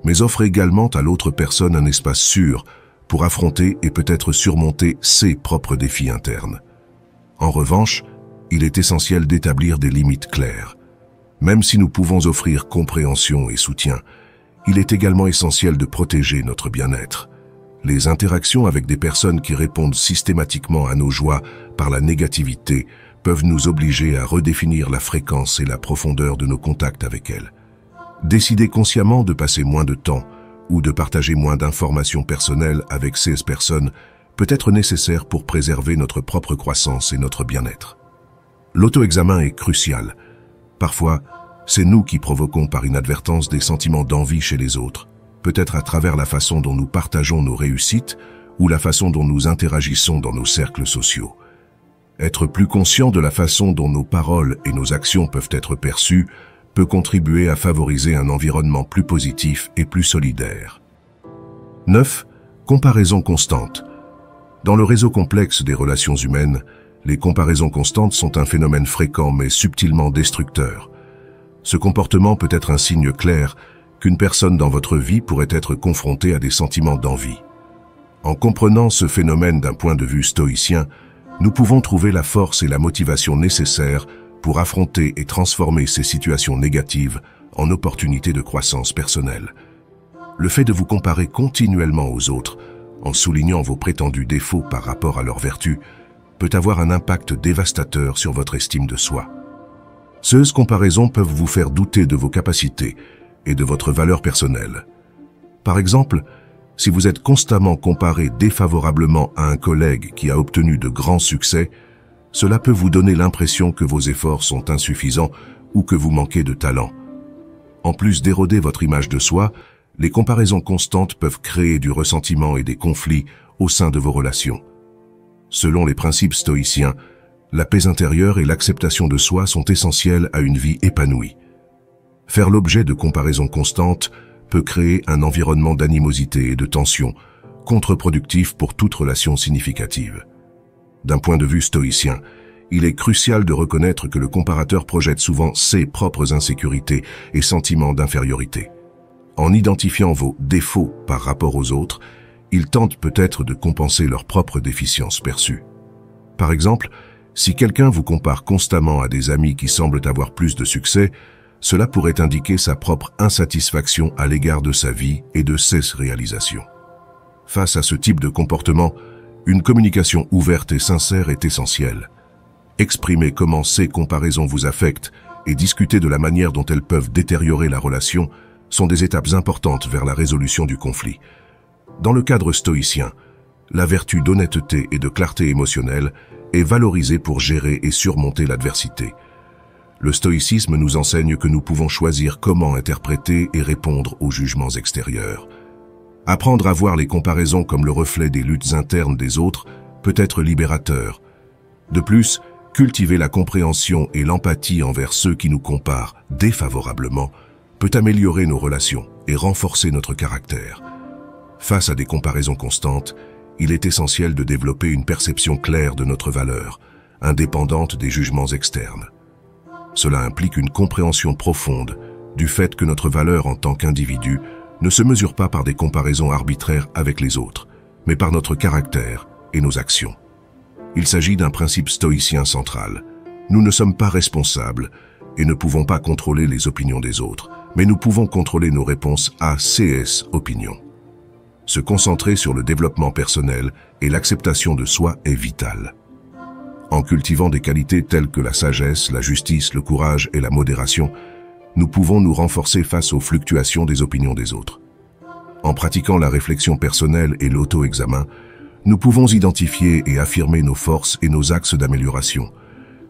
mais offre également à l'autre personne un espace sûr pour affronter et peut-être surmonter ses propres défis internes. En revanche, il est essentiel d'établir des limites claires. Même si nous pouvons offrir compréhension et soutien, il est également essentiel de protéger notre bien-être. Les interactions avec des personnes qui répondent systématiquement à nos joies par la négativité peuvent nous obliger à redéfinir la fréquence et la profondeur de nos contacts avec elles. Décider consciemment de passer moins de temps ou de partager moins d'informations personnelles avec ces personnes peut être nécessaire pour préserver notre propre croissance et notre bien-être. L'auto-examen est crucial. Parfois, c'est nous qui provoquons par inadvertance des sentiments d'envie chez les autres, peut-être à travers la façon dont nous partageons nos réussites ou la façon dont nous interagissons dans nos cercles sociaux. Être plus conscient de la façon dont nos paroles et nos actions peuvent être perçues peut contribuer à favoriser un environnement plus positif et plus solidaire. 9. Comparaison constante. Dans le réseau complexe des relations humaines, les comparaisons constantes sont un phénomène fréquent mais subtilement destructeur. Ce comportement peut être un signe clair qu'une personne dans votre vie pourrait être confrontée à des sentiments d'envie. En comprenant ce phénomène d'un point de vue stoïcien, nous pouvons trouver la force et la motivation nécessaires pour affronter et transformer ces situations négatives en opportunités de croissance personnelle. Le fait de vous comparer continuellement aux autres, en soulignant vos prétendus défauts par rapport à leurs vertus, peut avoir un impact dévastateur sur votre estime de soi. Ces comparaisons peuvent vous faire douter de vos capacités et de votre valeur personnelle. Par exemple, si vous êtes constamment comparé défavorablement à un collègue qui a obtenu de grands succès, cela peut vous donner l'impression que vos efforts sont insuffisants ou que vous manquez de talent. En plus d'éroder votre image de soi, les comparaisons constantes peuvent créer du ressentiment et des conflits au sein de vos relations. Selon les principes stoïciens, la paix intérieure et l'acceptation de soi sont essentielles à une vie épanouie. Faire l'objet de comparaisons constantes peut créer un environnement d'animosité et de tension, contre-productif pour toute relation significative. D'un point de vue stoïcien, il est crucial de reconnaître que le comparateur projette souvent ses propres insécurités et sentiments d'infériorité. En identifiant vos défauts par rapport aux autres, il tente peut-être de compenser leurs propres déficiences perçues. Par exemple, si quelqu'un vous compare constamment à des amis qui semblent avoir plus de succès, cela pourrait indiquer sa propre insatisfaction à l'égard de sa vie et de ses réalisations. Face à ce type de comportement, une communication ouverte et sincère est essentielle. Exprimer comment ces comparaisons vous affectent et discuter de la manière dont elles peuvent détériorer la relation sont des étapes importantes vers la résolution du conflit. Dans le cadre stoïcien, la vertu d'honnêteté et de clarté émotionnelle est valorisée pour gérer et surmonter l'adversité. Le stoïcisme nous enseigne que nous pouvons choisir comment interpréter et répondre aux jugements extérieurs. Apprendre à voir les comparaisons comme le reflet des luttes internes des autres peut être libérateur. De plus, cultiver la compréhension et l'empathie envers ceux qui nous comparent défavorablement peut améliorer nos relations et renforcer notre caractère. Face à des comparaisons constantes, il est essentiel de développer une perception claire de notre valeur, indépendante des jugements externes. Cela implique une compréhension profonde du fait que notre valeur en tant qu'individu ne se mesure pas par des comparaisons arbitraires avec les autres, mais par notre caractère et nos actions. Il s'agit d'un principe stoïcien central. Nous ne sommes pas responsables et ne pouvons pas contrôler les opinions des autres, mais nous pouvons contrôler nos réponses à ces opinions. Se concentrer sur le développement personnel et l'acceptation de soi est vital. En cultivant des qualités telles que la sagesse, la justice, le courage et la modération, nous pouvons nous renforcer face aux fluctuations des opinions des autres. En pratiquant la réflexion personnelle et l'auto-examen, nous pouvons identifier et affirmer nos forces et nos axes d'amélioration,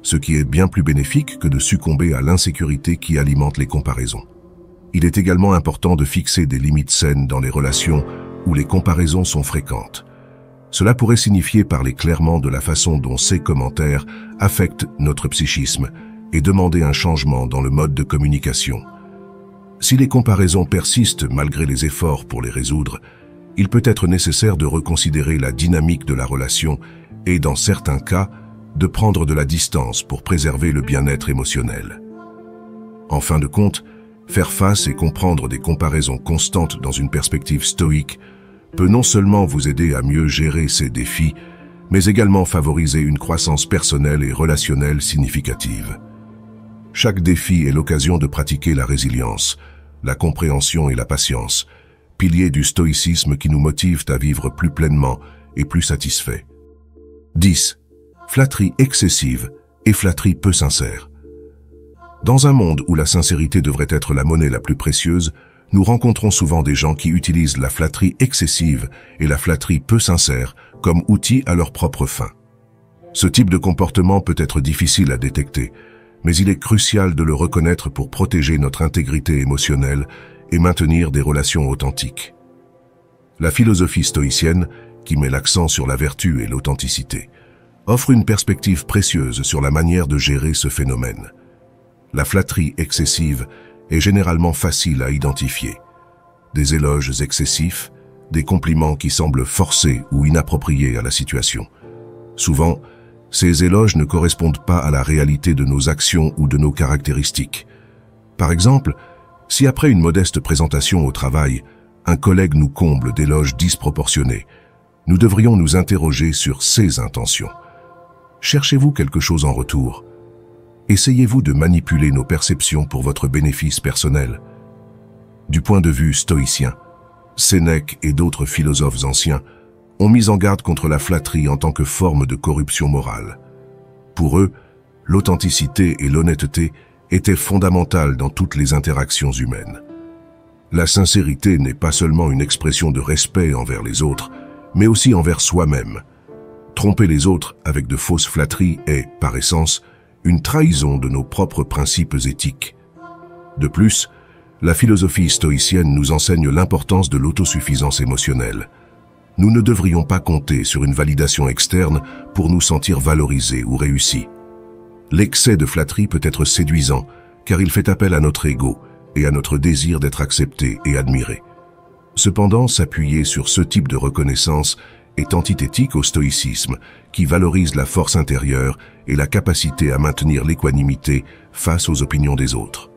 ce qui est bien plus bénéfique que de succomber à l'insécurité qui alimente les comparaisons. Il est également important de fixer des limites saines dans les relations où les comparaisons sont fréquentes. Cela pourrait signifier parler clairement de la façon dont ces commentaires affectent notre psychisme et demander un changement dans le mode de communication. Si les comparaisons persistent malgré les efforts pour les résoudre, il peut être nécessaire de reconsidérer la dynamique de la relation et, dans certains cas, de prendre de la distance pour préserver le bien-être émotionnel. En fin de compte, faire face et comprendre des comparaisons constantes dans une perspective stoïque peut non seulement vous aider à mieux gérer ces défis, mais également favoriser une croissance personnelle et relationnelle significative. Chaque défi est l'occasion de pratiquer la résilience, la compréhension et la patience, piliers du stoïcisme qui nous motivent à vivre plus pleinement et plus satisfaits. 10. Flatterie excessive et flatterie peu sincère. Dans un monde où la sincérité devrait être la monnaie la plus précieuse, nous rencontrons souvent des gens qui utilisent la flatterie excessive et la flatterie peu sincère comme outils à leur propre fin. Ce type de comportement peut être difficile à détecter, mais il est crucial de le reconnaître pour protéger notre intégrité émotionnelle et maintenir des relations authentiques. La philosophie stoïcienne, qui met l'accent sur la vertu et l'authenticité, offre une perspective précieuse sur la manière de gérer ce phénomène. La flatterie excessive est généralement facile à identifier. Des éloges excessifs, des compliments qui semblent forcés ou inappropriés à la situation. Souvent, ces éloges ne correspondent pas à la réalité de nos actions ou de nos caractéristiques. Par exemple, si après une modeste présentation au travail, un collègue nous comble d'éloges disproportionnés, nous devrions nous interroger sur ses intentions. Cherchez-vous quelque chose en retour? Essayez-vous de manipuler nos perceptions pour votre bénéfice personnel? Du point de vue stoïcien, Sénèque et d'autres philosophes anciens ont mis en garde contre la flatterie en tant que forme de corruption morale. Pour eux, l'authenticité et l'honnêteté étaient fondamentales dans toutes les interactions humaines. La sincérité n'est pas seulement une expression de respect envers les autres, mais aussi envers soi-même. Tromper les autres avec de fausses flatteries est, par essence, une trahison de nos propres principes éthiques. De plus, la philosophie stoïcienne nous enseigne l'importance de l'autosuffisance émotionnelle. Nous ne devrions pas compter sur une validation externe pour nous sentir valorisés ou réussis. L'excès de flatterie peut être séduisant, car il fait appel à notre ego et à notre désir d'être accepté et admiré. Cependant, s'appuyer sur ce type de reconnaissance est antithétique au stoïcisme, qui valorise la force intérieure et la capacité à maintenir l'équanimité face aux opinions des autres.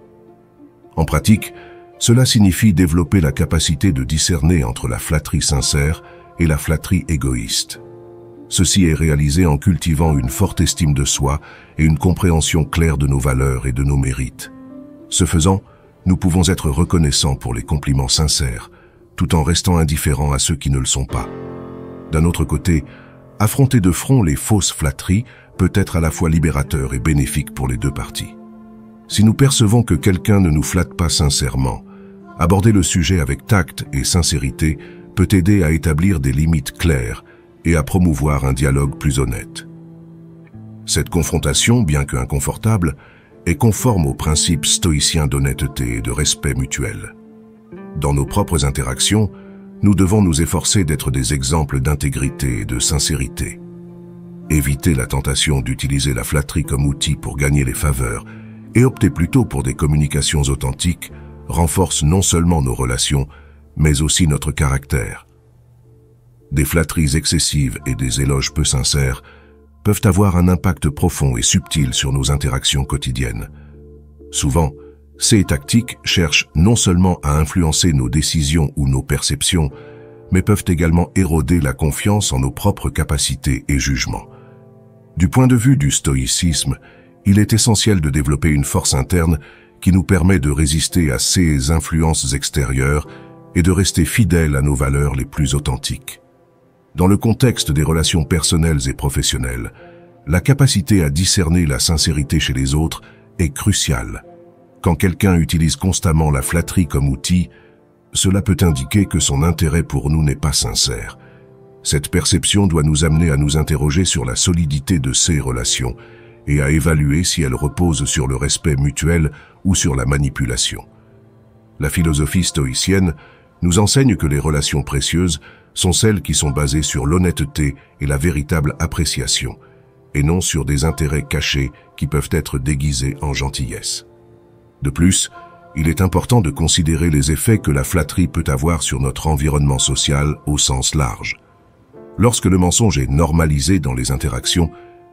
En pratique, cela signifie développer la capacité de discerner entre la flatterie sincère et la flatterie égoïste. Ceci est réalisé en cultivant une forte estime de soi et une compréhension claire de nos valeurs et de nos mérites. Ce faisant, nous pouvons être reconnaissants pour les compliments sincères, tout en restant indifférents à ceux qui ne le sont pas. D'un autre côté, affronter de front les fausses flatteries peut être à la fois libérateur et bénéfique pour les deux parties. Si nous percevons que quelqu'un ne nous flatte pas sincèrement, aborder le sujet avec tact et sincérité peut aider à établir des limites claires et à promouvoir un dialogue plus honnête. Cette confrontation, bien que inconfortable, est conforme aux principes stoïciens d'honnêteté et de respect mutuel. Dans nos propres interactions, nous devons nous efforcer d'être des exemples d'intégrité et de sincérité. Éviter la tentation d'utiliser la flatterie comme outil pour gagner les faveurs et opter plutôt pour des communications authentiques renforce non seulement nos relations, mais aussi notre caractère. Des flatteries excessives et des éloges peu sincères peuvent avoir un impact profond et subtil sur nos interactions quotidiennes. Souvent, ces tactiques cherchent non seulement à influencer nos décisions ou nos perceptions, mais peuvent également éroder la confiance en nos propres capacités et jugements. Du point de vue du stoïcisme, il est essentiel de développer une force interne qui nous permet de résister à ces influences extérieures et de rester fidèles à nos valeurs les plus authentiques. Dans le contexte des relations personnelles et professionnelles, la capacité à discerner la sincérité chez les autres est cruciale. Quand quelqu'un utilise constamment la flatterie comme outil, cela peut indiquer que son intérêt pour nous n'est pas sincère. Cette perception doit nous amener à nous interroger sur la solidité de ces relations et à évaluer si elles reposent sur le respect mutuel ou sur la manipulation. La philosophie stoïcienne nous enseigne que les relations précieuses sont celles qui sont basées sur l'honnêteté et la véritable appréciation, et non sur des intérêts cachés qui peuvent être déguisés en gentillesse. De plus, il est important de considérer les effets que la flatterie peut avoir sur notre environnement social au sens large. Lorsque le mensonge est normalisé dans les interactions,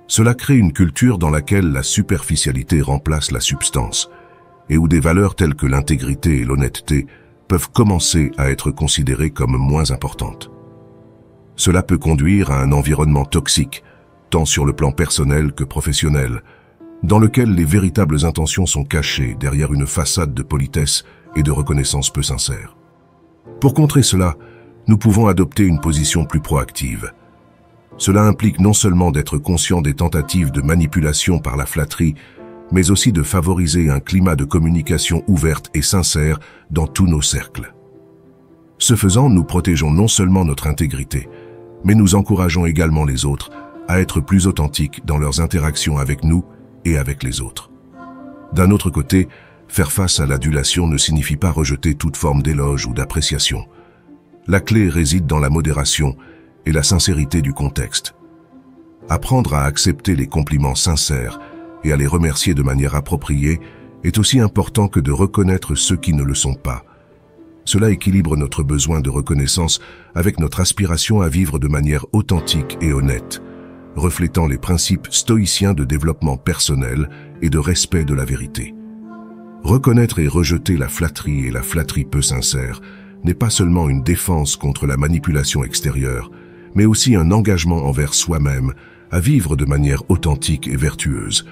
cela crée une culture dans laquelle la superficialité remplace la substance, et où des valeurs telles que l'intégrité et l'honnêteté peuvent commencer à être considérées comme moins importantes. Cela peut conduire à un environnement toxique, tant sur le plan personnel que professionnel, dans lequel les véritables intentions sont cachées derrière une façade de politesse et de reconnaissance peu sincère. Pour contrer cela, nous pouvons adopter une position plus proactive. Cela implique non seulement d'être conscient des tentatives de manipulation par la flatterie, mais aussi de favoriser un climat de communication ouverte et sincère dans tous nos cercles. Ce faisant, nous protégeons non seulement notre intégrité, mais nous encourageons également les autres à être plus authentiques dans leurs interactions avec nous et avec les autres. D'un autre côté, faire face à l'adulation ne signifie pas rejeter toute forme d'éloge ou d'appréciation. La clé réside dans la modération et la sincérité du contexte. Apprendre à accepter les compliments sincères et à les remercier de manière appropriée est aussi important que de reconnaître ceux qui ne le sont pas. Cela équilibre notre besoin de reconnaissance avec notre aspiration à vivre de manière authentique et honnête, reflétant les principes stoïciens de développement personnel et de respect de la vérité. Reconnaître et rejeter la flatterie et la flatterie peu sincère n'est pas seulement une défense contre la manipulation extérieure, mais aussi un engagement envers soi-même à vivre de manière authentique et vertueuse,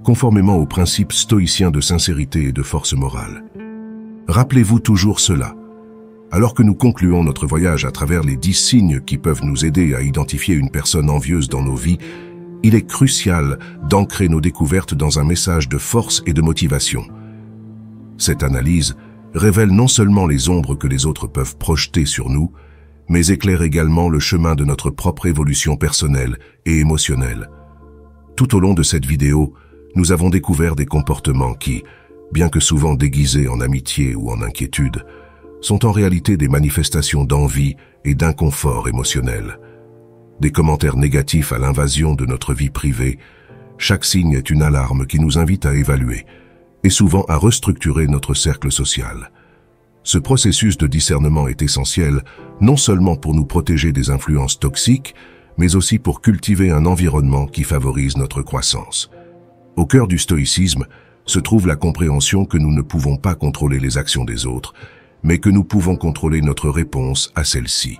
conformément aux principes stoïciens de sincérité et de force morale. Rappelez-vous toujours cela. Alors que nous concluons notre voyage à travers les 10 signes qui peuvent nous aider à identifier une personne envieuse dans nos vies, il est crucial d'ancrer nos découvertes dans un message de force et de motivation. Cette analyse révèle non seulement les ombres que les autres peuvent projeter sur nous, mais éclaire également le chemin de notre propre évolution personnelle et émotionnelle. Tout au long de cette vidéo, nous avons découvert des comportements qui, bien que souvent déguisés en amitié ou en inquiétude, sont en réalité des manifestations d'envie et d'inconfort émotionnel. Des commentaires négatifs à l'invasion de notre vie privée, chaque signe est une alarme qui nous invite à évaluer, et souvent à restructurer notre cercle social. Ce processus de discernement est essentiel, non seulement pour nous protéger des influences toxiques, mais aussi pour cultiver un environnement qui favorise notre croissance. Au cœur du stoïcisme se trouve la compréhension que nous ne pouvons pas contrôler les actions des autres, mais que nous pouvons contrôler notre réponse à celles-ci.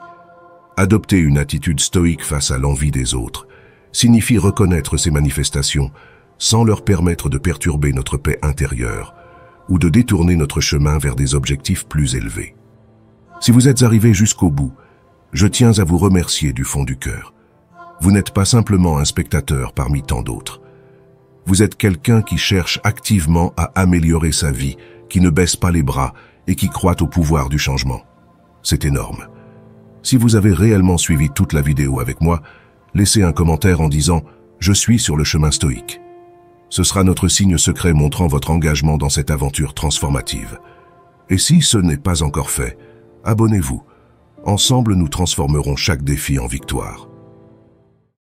Adopter une attitude stoïque face à l'envie des autres signifie reconnaître ces manifestations sans leur permettre de perturber notre paix intérieure ou de détourner notre chemin vers des objectifs plus élevés. Si vous êtes arrivé jusqu'au bout, je tiens à vous remercier du fond du cœur. Vous n'êtes pas simplement un spectateur parmi tant d'autres. Vous êtes quelqu'un qui cherche activement à améliorer sa vie, qui ne baisse pas les bras et qui croit au pouvoir du changement. C'est énorme. Si vous avez réellement suivi toute la vidéo avec moi, laissez un commentaire en disant « Je suis sur le chemin stoïque ». Ce sera notre signe secret montrant votre engagement dans cette aventure transformative. Et si ce n'est pas encore fait, abonnez-vous. Ensemble, nous transformerons chaque défi en victoire.